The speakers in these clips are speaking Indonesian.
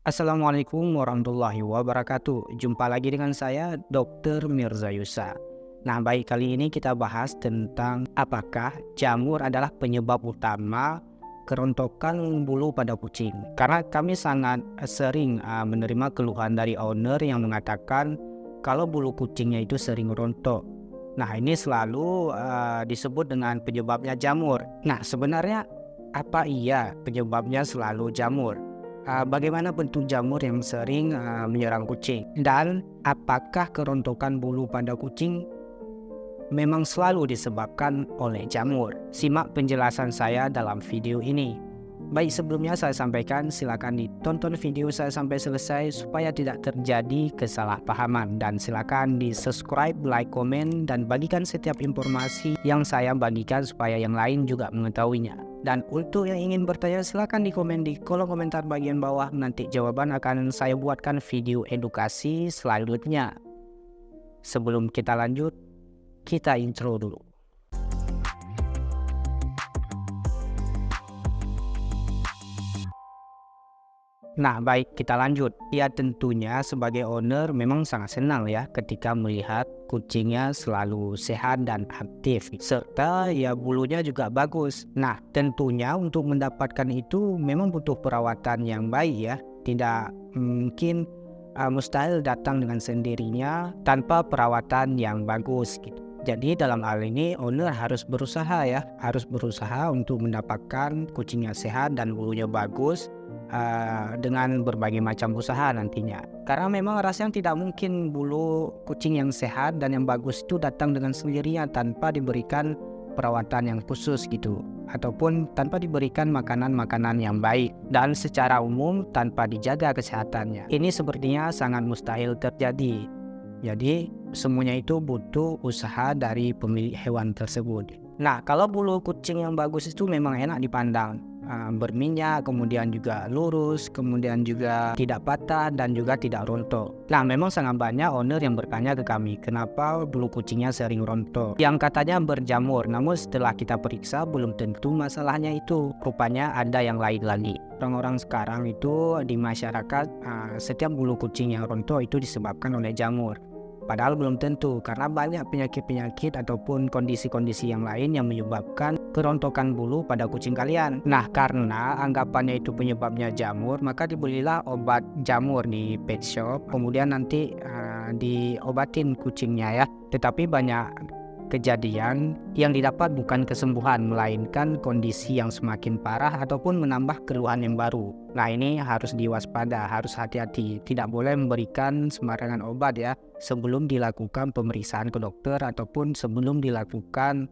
Assalamualaikum warahmatullahi wabarakatuh. Jumpa lagi dengan saya, Dr. Mirza Yusa. Nah, baik, kali ini kita bahas tentang apakah jamur adalah penyebab utama kerontokan bulu pada kucing. Karena kami sangat sering menerima keluhan dari owner yang mengatakan kalau bulu kucingnya itu sering rontok. Nah, ini selalu disebut dengan penyebabnya jamur. Nah, sebenarnya apa iya penyebabnya selalu jamur? Bagaimana bentuk jamur yang sering menyerang kucing? Dan apakah kerontokan bulu pada kucing memang selalu disebabkan oleh jamur? Simak penjelasan saya dalam video ini. Baik, sebelumnya saya sampaikan silakan ditonton video saya sampai selesai supaya tidak terjadi kesalahpahaman, dan silakan di subscribe, like, komen, dan bagikan setiap informasi yang saya bagikan supaya yang lain juga mengetahuinya. Dan untuk yang ingin bertanya silakan di komen di kolom komentar bagian bawah, nanti jawaban akan saya buatkan video edukasi selanjutnya. Sebelum kita lanjut, kita intro dulu. Nah, baik, kita lanjut. Ya, tentunya sebagai owner memang sangat senang ya ketika melihat kucingnya selalu sehat dan aktif, serta ya bulunya juga bagus. Nah, tentunya untuk mendapatkan itu memang butuh perawatan yang baik ya. Tidak mungkin mustahil datang dengan sendirinya tanpa perawatan yang bagus gitu. Jadi dalam hal ini owner harus berusaha ya, harus berusaha untuk mendapatkan kucingnya sehat dan bulunya bagus dengan berbagai macam usaha nantinya. Karena memang rasanya tidak mungkin bulu kucing yang sehat dan yang bagus itu datang dengan sendirinya tanpa diberikan perawatan yang khusus gitu, ataupun tanpa diberikan makanan-makanan yang baik dan secara umum tanpa dijaga kesehatannya. Ini sepertinya sangat mustahil terjadi. Jadi semuanya itu butuh usaha dari pemilik hewan tersebut. Nah, kalau bulu kucing yang bagus itu memang enak dipandang, berminyak, kemudian juga lurus, kemudian juga tidak patah dan juga tidak rontok. Nah, memang sangat banyak owner yang bertanya ke kami, kenapa bulu kucingnya sering rontok? Yang katanya berjamur, namun setelah kita periksa belum tentu masalahnya itu. Rupanya ada yang lain lagi. Orang-orang sekarang itu di masyarakat, setiap bulu kucing yang rontok itu disebabkan oleh jamur. Padahal belum tentu, karena banyak penyakit-penyakit ataupun kondisi-kondisi yang lain yang menyebabkan kerontokan bulu pada kucing kalian. Nah, karena anggapannya itu penyebabnya jamur, maka dibelilah obat jamur di pet shop, kemudian nanti diobatin kucingnya ya. Tetapi banyak kejadian yang didapat bukan kesembuhan, melainkan kondisi yang semakin parah ataupun menambah keluhan yang baru. Nah, ini harus diwaspada, harus hati-hati. Tidak boleh memberikan sembarangan obat ya sebelum dilakukan pemeriksaan ke dokter ataupun sebelum dilakukan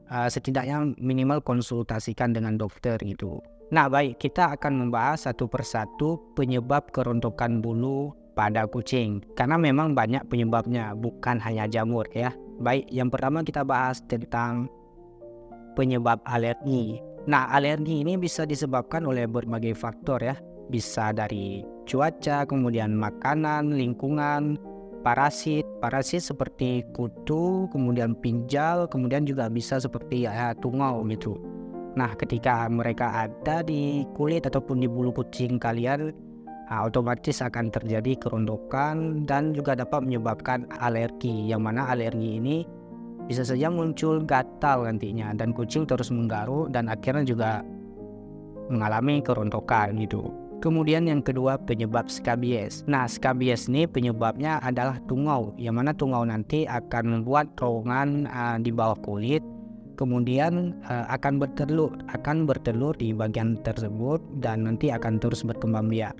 setidaknya minimal konsultasikan dengan dokter gitu. Nah, baik, kita akan membahas satu persatu penyebab kerontokan bulu pada kucing. Karena memang banyak penyebabnya, bukan hanya jamur ya. Baik, yang pertama kita bahas tentang penyebab alergi. Nah, alergi ini bisa disebabkan oleh berbagai faktor ya. Bisa dari cuaca, kemudian makanan, lingkungan, parasit seperti kutu, kemudian pinjal, kemudian juga bisa seperti tungau gitu. Nah, ketika mereka ada di kulit ataupun di bulu kucing kalian, otomatis akan terjadi kerontokan dan juga dapat menyebabkan alergi, yang mana alergi ini bisa saja muncul gatal nantinya dan kucing terus menggaruk dan akhirnya juga mengalami kerontokan gitu. Kemudian yang kedua, penyebab skabies. Nah, skabies ini penyebabnya adalah tungau, yang mana tungau nanti akan membuat terowongan di bawah kulit, kemudian akan bertelur di bagian tersebut dan nanti akan terus berkembang biak.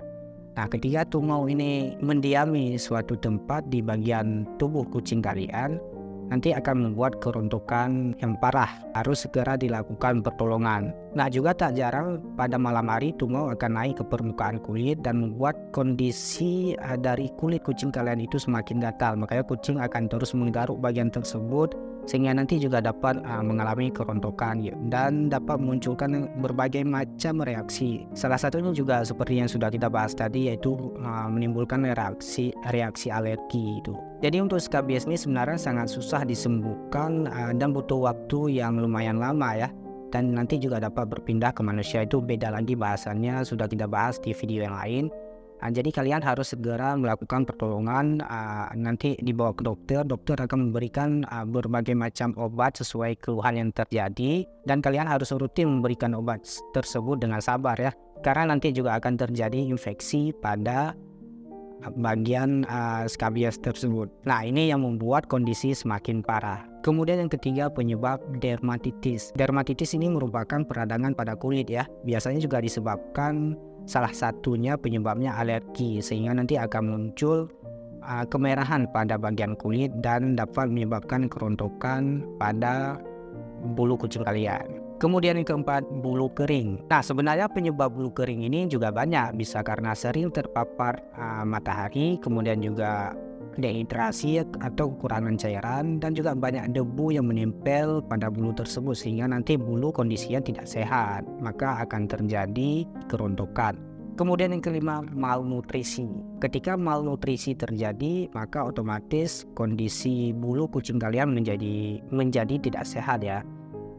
Nah, ketika tungau ini mendiami suatu tempat di bagian tubuh kucing kalian, nanti akan membuat kerontokan yang parah. Harus segera dilakukan pertolongan. Nah, juga tak jarang pada malam hari tungau akan naik ke permukaan kulit dan membuat kondisi dari kulit kucing kalian itu semakin gatal. Makanya kucing akan terus menggaruk bagian tersebut sehingga nanti juga dapat mengalami kerontokan ya, dan dapat memunculkan berbagai macam reaksi. Salah satunya juga seperti yang sudah kita bahas tadi, yaitu menimbulkan reaksi alergi itu. Jadi untuk skabies ini sebenarnya sangat susah disembuhkan dan butuh waktu yang lumayan lama ya. Dan nanti juga dapat berpindah ke manusia, itu beda lagi bahasannya, sudah kita bahas di video yang lain. Jadi kalian harus segera melakukan pertolongan, nanti dibawa ke dokter. Dokter akan memberikan berbagai macam obat sesuai keluhan yang terjadi, dan kalian harus rutin memberikan obat tersebut dengan sabar ya, karena nanti juga akan terjadi infeksi pada bagian skabies tersebut. Nah, ini yang membuat kondisi semakin parah. Kemudian yang ketiga, penyebab dermatitis. Dermatitis ini merupakan peradangan pada kulit ya. Biasanya juga disebabkan salah satunya penyebabnya alergi, sehingga nanti akan muncul kemerahan pada bagian kulit dan dapat menyebabkan kerontokan pada bulu kucing kalian. Kemudian yang keempat, bulu kering. Nah, sebenarnya penyebab bulu kering ini juga banyak, bisa karena sering terpapar matahari, kemudian juga dehidrasi atau kekurangan cairan, dan juga banyak debu yang menempel pada bulu tersebut sehingga nanti bulu kondisinya tidak sehat, maka akan terjadi kerontokan. Kemudian yang kelima, malnutrisi. Ketika malnutrisi terjadi, maka otomatis kondisi bulu kucing kalian menjadi tidak sehat ya.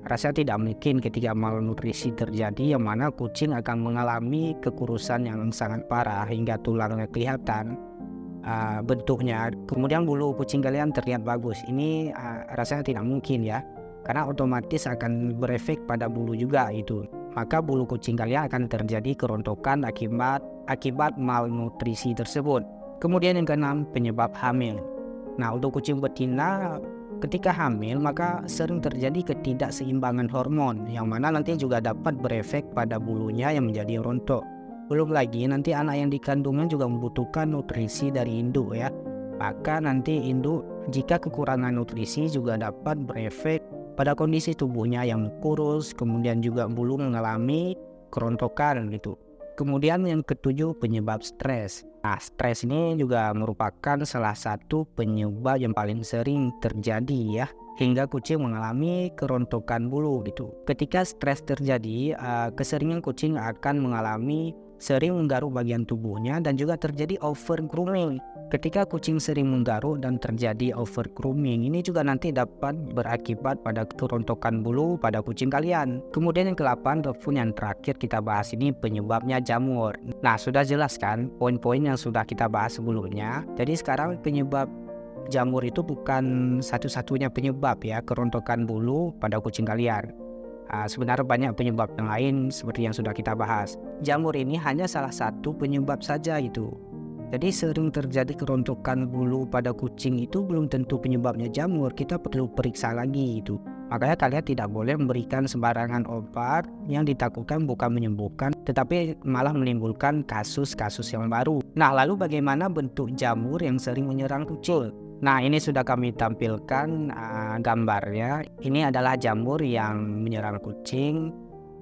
Rasanya tidak mungkin ketika malnutrisi terjadi yang mana kucing akan mengalami kekurusan yang sangat parah hingga tulangnya kelihatan bentuknya, kemudian bulu kucing kalian terlihat bagus. Ini rasanya tidak mungkin ya, karena otomatis akan berefek pada bulu juga itu. Maka bulu kucing kalian akan terjadi kerontokan akibat malnutrisi tersebut. Kemudian yang keenam, penyebab hamil. Nah, untuk kucing betina ketika hamil maka sering terjadi ketidakseimbangan hormon, yang mana nanti juga dapat berefek pada bulunya yang menjadi rontok. Belum lagi nanti anak yang dikandungnya juga membutuhkan nutrisi dari induk ya. Maka nanti induk jika kekurangan nutrisi juga dapat berefek pada kondisi tubuhnya yang kurus, kemudian juga bulu mengalami kerontokan gitu. Kemudian yang ketujuh, penyebab stres. Nah, stres ini juga merupakan salah satu penyebab yang paling sering terjadi ya, hingga kucing mengalami kerontokan bulu gitu. Ketika stres terjadi, keseringan kucing akan mengalami sering menggaruk bagian tubuhnya dan juga terjadi over grooming. Ketika kucing sering menggaruk dan terjadi over grooming, ini juga nanti dapat berakibat pada kerontokan bulu pada kucing kalian. Kemudian yang ke-8 ataupun yang terakhir kita bahas ini penyebabnya jamur. Nah, sudah jelas kan poin-poin yang sudah kita bahas sebelumnya. Jadi sekarang penyebab jamur itu bukan satu-satunya penyebab ya kerontokan bulu pada kucing kalian. Sebenarnya banyak penyebab yang lain seperti yang sudah kita bahas. Jamur ini hanya salah satu penyebab saja itu. Jadi sering terjadi kerontokan bulu pada kucing itu belum tentu penyebabnya jamur. Kita perlu periksa lagi itu. Makanya kalian tidak boleh memberikan sembarangan obat yang ditakutkan bukan menyembuhkan, tetapi malah menimbulkan kasus-kasus yang baru. Nah, lalu bagaimana bentuk jamur yang sering menyerang kucing? Nah, ini sudah kami tampilkan gambarnya. Ini adalah jamur yang menyerang kucing,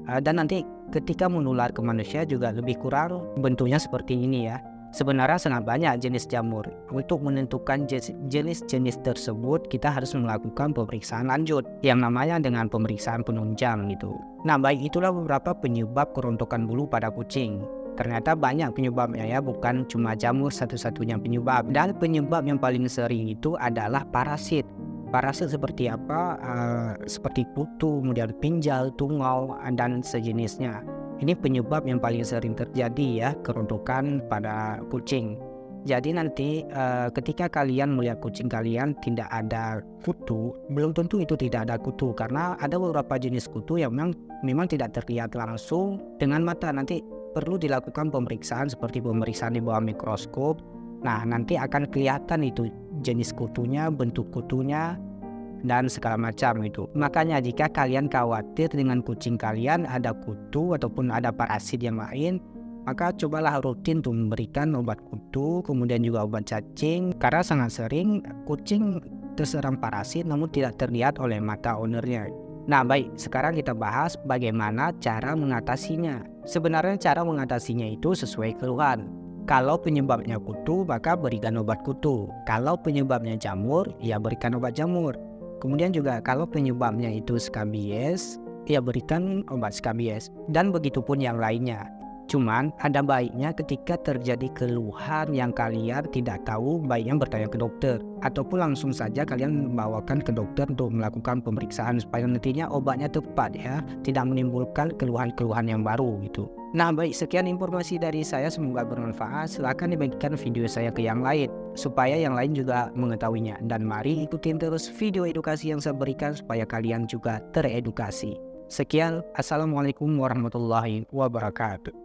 dan nanti ketika menular ke manusia juga lebih kurang bentuknya seperti ini ya. Sebenarnya sangat banyak jenis jamur. Untuk menentukan jenis-jenis tersebut, kita harus melakukan pemeriksaan lanjut yang namanya dengan pemeriksaan penunjang gitu. Nah, baik, itulah beberapa penyebab kerontokan bulu pada kucing. Ternyata banyak penyebabnya ya, bukan cuma jamur satu-satunya penyebab. Dan penyebab yang paling sering itu adalah parasit. Parasit seperti apa? Seperti kutu, kemudian pinjal, tungau, dan sejenisnya. Ini penyebab yang paling sering terjadi ya, kerontokan pada kucing. Jadi nanti ketika kalian melihat kucing kalian tidak ada kutu, belum tentu itu tidak ada kutu, karena ada beberapa jenis kutu yang memang tidak terlihat langsung dengan mata. Nanti perlu dilakukan pemeriksaan seperti pemeriksaan di bawah mikroskop. Nah, nanti akan kelihatan itu jenis kutunya, bentuk kutunya, dan segala macam itu. Makanya jika kalian khawatir dengan kucing kalian ada kutu ataupun ada parasit yang lain, maka cobalah rutin untuk memberikan obat kutu, kemudian juga obat cacing, karena sangat sering kucing terserang parasit namun tidak terlihat oleh mata ownernya. Nah, baik, sekarang kita bahas bagaimana cara mengatasinya. Sebenarnya cara mengatasinya itu sesuai keluhan. Kalau penyebabnya kutu, maka berikan obat kutu. Kalau penyebabnya jamur, ya berikan obat jamur. Kemudian juga kalau penyebabnya itu skabies, ya berikan obat skabies. Dan begitupun yang lainnya. Cuman ada baiknya ketika terjadi keluhan yang kalian tidak tahu, baiknya bertanya ke dokter. Ataupun langsung saja kalian membawakan ke dokter untuk melakukan pemeriksaan supaya nantinya obatnya tepat ya, tidak menimbulkan keluhan-keluhan yang baru gitu. Nah baik, sekian informasi dari saya, semoga bermanfaat. Silahkan dibagikan video saya ke yang lain supaya yang lain juga mengetahuinya. Dan mari ikutin terus video edukasi yang saya berikan supaya kalian juga teredukasi. Sekian, Assalamualaikum warahmatullahi wabarakatuh.